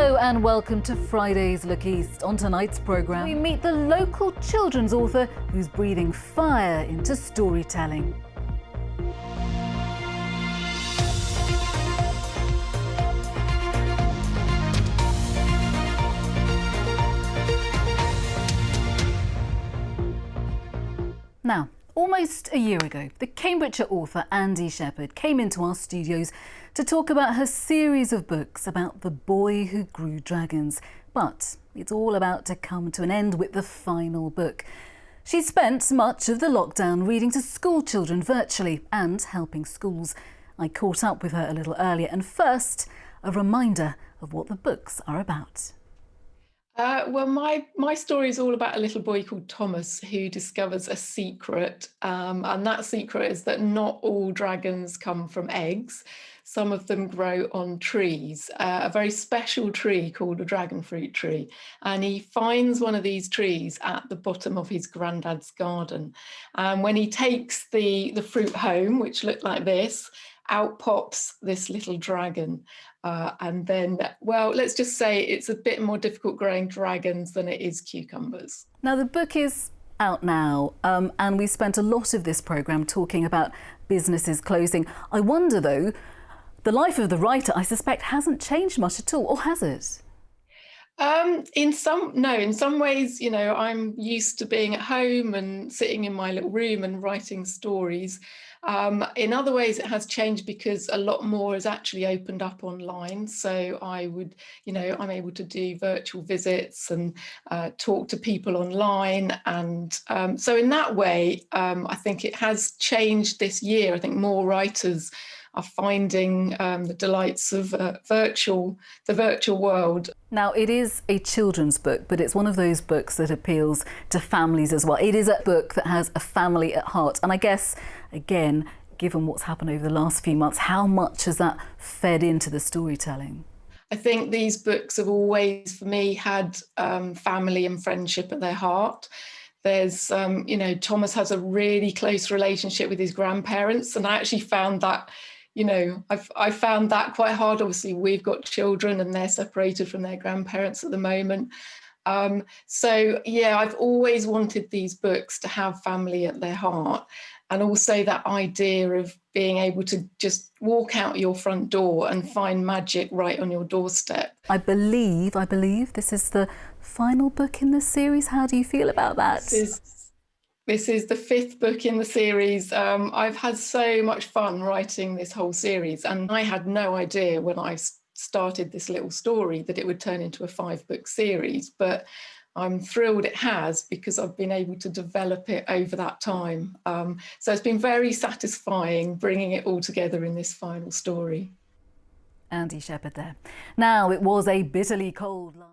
Hello and welcome to Friday's Look East. On tonight's programme, we meet the local children's author who's breathing fire into storytelling. Now, almost a year ago, the Cambridgeshire author Andi Shepherd came into our studios to talk about her series of books about the boy who grew dragons. But it's all about to come to an end with the final book. She spent much of the lockdown reading to school children virtually and helping schools. I caught up with her a little earlier, and first, a reminder of what the books are about. Well, my story is all about a little boy called Thomas who discovers a secret, and that secret is that not all dragons come from eggs. Some of them grow on trees, a very special tree called a dragon fruit tree. And he finds one of these trees at the bottom of his granddad's garden. And when he takes the fruit home, which looked like this, out pops this little dragon. And then, well, let's just say it's a bit more difficult growing dragons than it is cucumbers. Now, the book is out now, and we spent a lot of this programme talking about businesses closing. I wonder, though, the life of the writer, I suspect, hasn't changed much at all, or has it? In some ways, you know, I'm used to being at home and sitting in my little room and writing stories. In other ways, it has changed because a lot more has actually opened up online. So I'm able to do virtual visits and talk to people online. And so in that way, I think it has changed this year. I think more writers are finding the delights of the virtual world. Now, it is a children's book, but it's one of those books that appeals to families as well. It is a book that has a family at heart. And I guess, again, given what's happened over the last few months, how much has that fed into the storytelling? I think these books have always, for me, had family and friendship at their heart. There's, Thomas has a really close relationship with his grandparents, and I actually found that, I found that quite hard. Obviously, we've got children and they're separated from their grandparents at the moment. I've always wanted these books to have family at their heart. And also that idea of being able to just walk out your front door and find magic right on your doorstep. I believe this is the final book in the series. How do you feel about that? This is the fifth book in the series. I've had so much fun writing this whole series, and I had no idea when I started this little story that it would turn into a 5-book series, but I'm thrilled it has, because I've been able to develop it over that time. So it's been very satisfying bringing it all together in this final story. Andi Shepherd there. Now, it was a bitterly cold last